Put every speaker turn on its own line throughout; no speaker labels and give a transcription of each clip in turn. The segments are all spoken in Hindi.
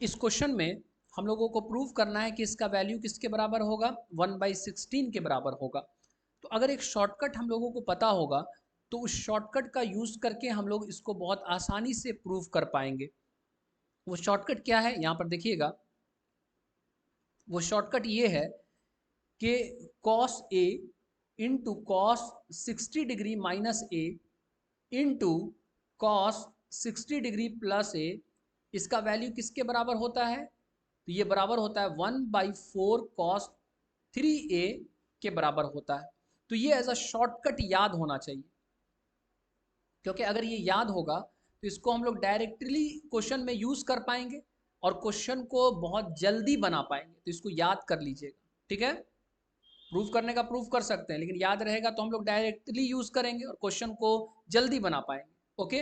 इस क्वेश्चन में हम लोगों को प्रूव करना है कि इसका वैल्यू किसके बराबर होगा, 1/16 के बराबर होगा। तो अगर एक शॉर्टकट हम लोगों को पता होगा तो उस शॉर्टकट का यूज़ करके हम लोग इसको बहुत आसानी से प्रूव कर पाएंगे। वो शॉर्टकट क्या है यहाँ पर देखिएगा। वो शॉर्टकट ये है कि cos A into cos 60 degree minus A into cos 60 degree plus ए, इसका वैल्यू किसके बराबर होता है, तो ये बराबर होता है 1/4 कॉस 3a के बराबर होता है। तो ये एज अ शॉर्टकट याद होना चाहिए, क्योंकि अगर ये याद होगा तो इसको हम लोग डायरेक्टली क्वेश्चन में यूज कर पाएंगे और क्वेश्चन को बहुत जल्दी बना पाएंगे। तो इसको याद कर लीजिएगा, ठीक है। प्रूफ करने का प्रूफ कर सकते हैं, लेकिन याद रहेगा तो हम लोग डायरेक्टली यूज करेंगे और क्वेश्चन को जल्दी बना पाएंगे। ओके,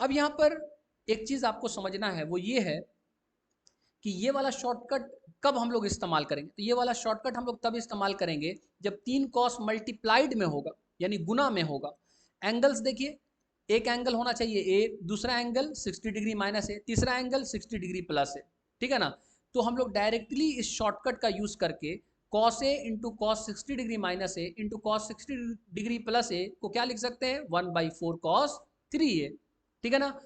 अब यहाँ पर एक चीज आपको समझना है, वो ये है कि ये वाला शॉर्टकट कब हम लोग इस्तेमाल करेंगे। तो ये वाला शॉर्टकट हम लोग तब इस्तेमाल करेंगे जब 3 कॉस मल्टीप्लाइड में होगा, यानी गुना में होगा। एंगल्स देखिए, एक एंगल होना चाहिए ए, दूसरा एंगल 60 डिग्री माइनस ए, तीसरा एंगल 60 डिग्री प्लस ए, ठीक है ना। तो हम लोग डायरेक्टली इस शॉर्टकट का यूज करके cos A into cos 60 degree minus A into cos 60 degree plus ए को क्या लिख सकते हैं, 1/4 कॉस 3a, ठीक है ना।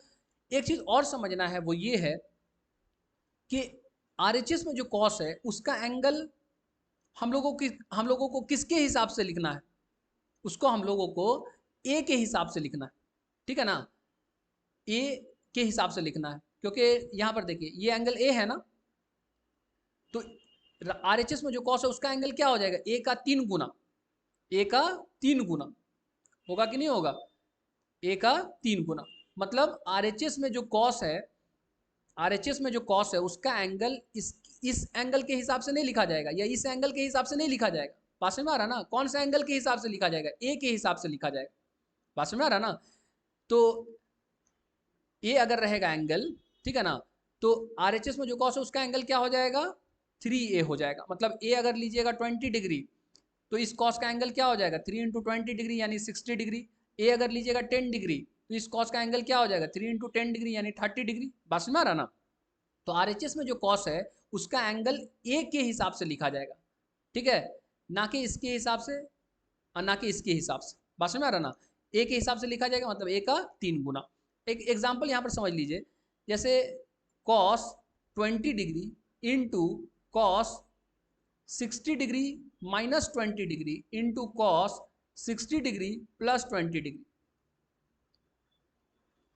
एक चीज और समझना है, वो ये है कि आरएचएस में जो कॉस है उसका एंगल हम लोगों को किसके हिसाब से लिखना है, उसको हम लोगों को ए के हिसाब से लिखना है, ठीक है ना। ए के हिसाब से लिखना है, क्योंकि यहां पर देखिए ये एंगल ए है ना, तो आरएचएस में जो कॉस है उसका एंगल क्या हो जाएगा, ए का 3 गुना, ए का 3 गुना होगा कि नहीं होगा, ए का 3 गुना। मतलब आरएचएस में जो कॉस है, आरएचएस में जो कॉस है उसका एंगल इस एंगल के हिसाब से नहीं लिखा जाएगा, या इस एंगल के हिसाब से नहीं लिखा जाएगा। बात समझ में आ रहा ना, कौन सा एंगल के हिसाब से लिखा जाएगा, ए के हिसाब से लिखा जाएगा। बात समझ में आ रहा ना। तो ए अगर रहेगा एंगल, ठीक है ना, तो आरएचएस में जो कॉस है उसका एंगल क्या हो जाएगा, 3a हो जाएगा। मतलब ए अगर लीजिएगा 20 डिग्री, तो इस कॉस का एंगल क्या हो जाएगा, 3 × 20 डिग्री यानी 60 डिग्री। ए अगर लीजिएगा 10 डिग्री, तो इस कॉस का एंगल क्या हो जाएगा, 3 × 10 डिग्री यानी 30 डिग्री। बात समझ में आ रहा ना। तो आरएचएस में जो कॉस है उसका एंगल ए के हिसाब से लिखा जाएगा, ठीक है, ना कि इसके हिसाब से और ना कि इसके हिसाब से। बात समझ में आ रहा ना। ए के हिसाब से लिखा जाएगा, मतलब ए का 3 गुना। एक एग्जाम्पल यहाँ पर समझ लीजिए, जैसे cos 20 degree into cos 60 degree minus 20 degree into cos 60 degree plus 20 degree,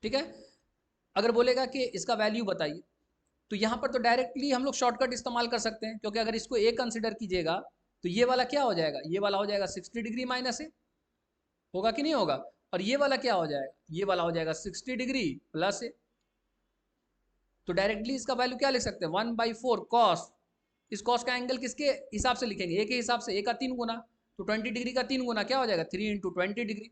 ठीक है। अगर बोलेगा कि इसका वैल्यू बताइए, तो यहाँ पर तो डायरेक्टली हम लोग शॉर्टकट इस्तेमाल कर सकते हैं, क्योंकि अगर इसको ए कंसिडर कीजिएगा तो ये वाला क्या हो जाएगा, ये वाला हो जाएगा 60 डिग्री माइनस ए, होगा कि नहीं होगा। और ये वाला क्या हो जाएगा, ये वाला हो जाएगा 60 डिग्री प्लस ए। तो डायरेक्टली इसका वैल्यू क्या लिख सकते हैं, 1/4 कॉस, इस कॉस का एंगल किसके हिसाब से लिखेंगे, ए के हिसाब से, ए का 3 गुना। तो 20 डिग्री का 3 गुना क्या हो जाएगा, 3 × 20 डिग्री,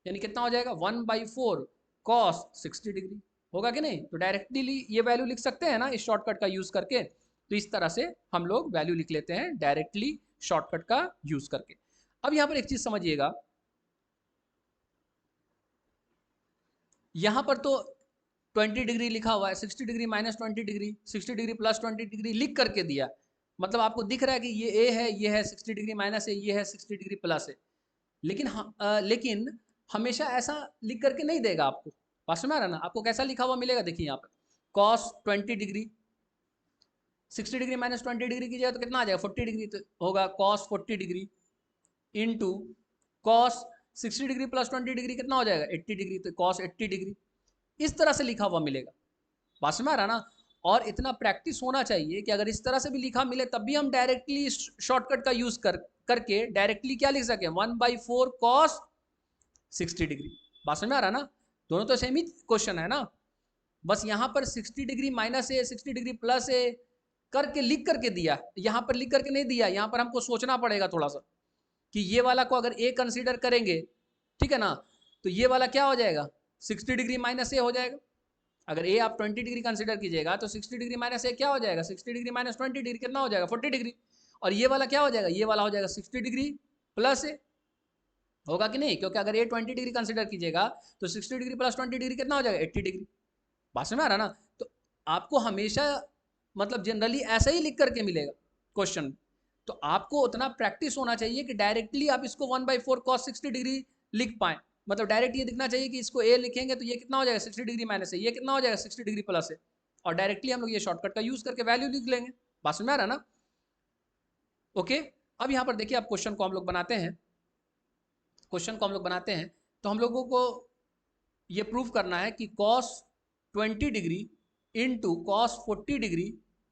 यानी कितना हो जाएगा, 1/4 कॉस 60 डिग्री, होगा कि नहीं। तो डायरेक्टली ये वैल्यू लिख सकते हैं ना इस शॉर्टकट का यूज करके। तो इस तरह से हम लोग वैल्यू लिख लेते हैं डायरेक्टली शॉर्टकट का यूज करके। अब यहां पर एक चीज समझिएगा, यहां पर तो 20 डिग्री लिखा हुआ है, 60 degree minus 20 degree, 60 degree plus 20 degree लिख करके दिया, मतलब आपको दिख रहा है कि ये ए है, ये है 60 डिग्री माइनस है, ये है 60 डिग्री प्लस है। लेकिन हमेशा ऐसा लिख करके नहीं देगा आपको। बात समझ में आ रहा ना, आपको कैसा लिखा हुआ मिलेगा, देखिए यहाँ पर cos 20 degree 60 degree minus 20 degree कीजिएगा तो कितना आ जाएगा, 40 डिग्री, तो होगा cos 40 degree into cos 60 degree plus 20 degree कितना हो जाएगा, 80 डिग्री, तो कॉस 80 डिग्री। इस तरह से लिखा हुआ मिलेगा। बात समझ में आ रहा ना। और इतना प्रैक्टिस होना चाहिए कि अगर इस तरह से भी लिखा मिले तब भी हम डायरेक्टली शॉर्टकट का यूज करके डायरेक्टली क्या लिख सके, 1/4 कॉस 60 डिग्री। बात समझ में आ रहा ना। दोनों तो सेम ही क्वेश्चन है ना, बस यहाँ पर 60 डिग्री माइनस ए 60 डिग्री प्लस ए करके लिख करके दिया, यहाँ पर लिख करके नहीं दिया। यहाँ पर हमको सोचना पड़ेगा थोड़ा सा कि ये वाला को अगर ए कंसीडर करेंगे, ठीक है ना, तो ये वाला क्या हो जाएगा, 60 डिग्री माइनस ए हो जाएगा। अगर ए आप 20 डिग्री कंसीडर कीजिएगा तो 60 डिग्री माइनस ए क्या हो जाएगा, 60 डिग्री माइनस 20 डिग्री कितना हो जाएगा, 40 डिग्री। और ये वाला क्या हो जाएगा, ये वाला हो जाएगा 60 डिग्री प्लस ए, होगा कि नहीं। क्योंकि अगर ए 20 डिग्री कंसीडर कीजिएगा तो 60 डिग्री प्लस 20 डिग्री कितना हो जाएगा, 80 डिग्री। बात समझ में आ रहा ना। तो आपको हमेशा मतलब जनरली ऐसा ही लिख करके मिलेगा क्वेश्चन। तो आपको उतना प्रैक्टिस होना चाहिए कि डायरेक्टली आप इसको 1/4 cos 60 डिग्री लिख पाए। मतलब डायरेक्ट ये दिखना चाहिए कि इसको ए लिखेंगे तो ये कितना हो जाएगा 60 डिग्री माइनस है, ये कितना हो जाएगा 60 डिग्री प्लस है, और डायरेक्टली हम लोग ये शॉर्टकट का यूज करके वैल्यू लिख लेंगे। बात समझ में आ रहा ना? ओके। अब यहाँ पर देखिए आप क्वेश्चन को हम लोग बनाते हैं, तो हम लोगों को ये प्रूव करना है कि cos 20 degree into cos 40 degree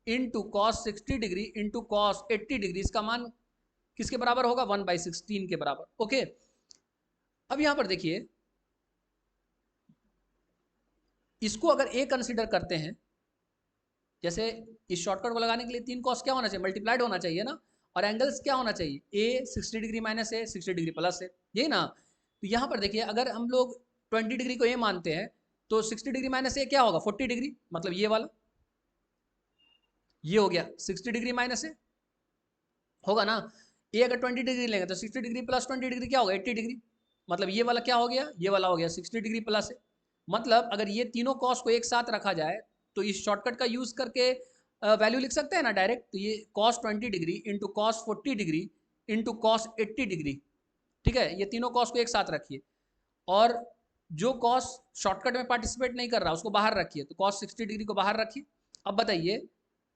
into cos 60 degree into cos 80 degree, इसका मान किसके बराबर होगा? 1/16 के बराबर। ओके। अब यहां पर देखिए, इसको अगर ए कंसिडर करते हैं, जैसे इस शॉर्टकट को लगाने के लिए 3 cos क्या होना चाहिए? मल्टीप्लाइड होना चाहिए ना। और एंगल्स क्या होना चाहिए? ए 60 डिग्री माइनस है, 60 डिग्री प्लस है, यही ना। तो यहां पर देखिए अगर हम लोग 20 डिग्री को ए मानते हैं तो 60 डिग्री माइनस ए क्या होगा? 40 डिग्री, मतलब ये वाला, ये हो गया 60 डिग्री माइनस ए, होगा ना। ए अगर 20 डिग्री लेंगे तो 60 डिग्री प्लस 20 डिग्री क्या होगा? 80 डिग्री, मतलब ये वाला क्या हो गया? ये वाला हो गया 60 डिग्री प्लस है। मतलब अगर ये तीनों कॉस को एक साथ रखा जाए तो इस शॉर्टकट का यूज करके वैल्यू लिख सकते हैं ना डायरेक्ट। तो ये cos 20 degree into cos 40 degree into cos 80 degree, ठीक है, ये तीनों कॉस को एक साथ रखिए, और जो कॉस शॉर्टकट में पार्टिसिपेट नहीं कर रहा उसको बाहर रखिए, तो cos 60 डिग्री को बाहर रखिए। अब बताइए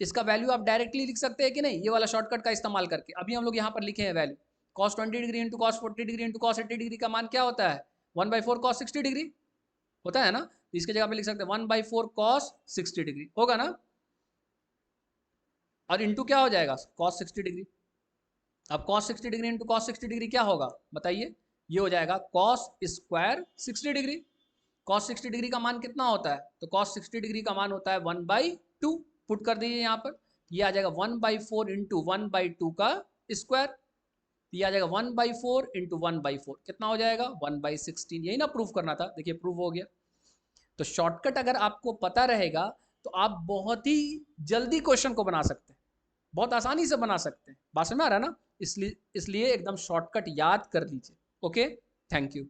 इसका वैल्यू आप डायरेक्टली लिख सकते हैं कि नहीं, ये वाला शॉर्टकट का इस्तेमाल करके। अभी हम लोग यहाँ पर लिखे हैं value, cos 20 degree into cos 40 degree into cos 80 degree का मान क्या होता है? 1/4 cos 60 डिग्री होता है ना। तो इसके जगह पे लिख सकते हैं 1/4 cos 60 डिग्री, होगा ना। और इंटू क्या हो जाएगा? cos 60 degree. अब cos 60 degree into cos 60 degree क्या होगा बताइए? ये हो जाएगा cos square 60 degree. cos 60 degree का मान कितना होता है? तो cos 60 डिग्री का मान होता है 1/2। पुट कर दीजिए यहाँ पर, ये आ जाएगा 1/4 इंटू 1/2 का स्क्वायर, ये आ जाएगा 1/4 इंटू 1/4, कितना हो जाएगा? 1/16। यही ना प्रूफ करना था, देखिए प्रूफ हो गया। तो शॉर्टकट अगर आपको पता रहेगा तो आप बहुत ही जल्दी क्वेश्चन को बना सकते हैं, बहुत आसानी से बना सकते हैं। बात समझ में आ रहा है ना? इसलिए एकदम शॉर्टकट याद कर लीजिए। Okay, thank you.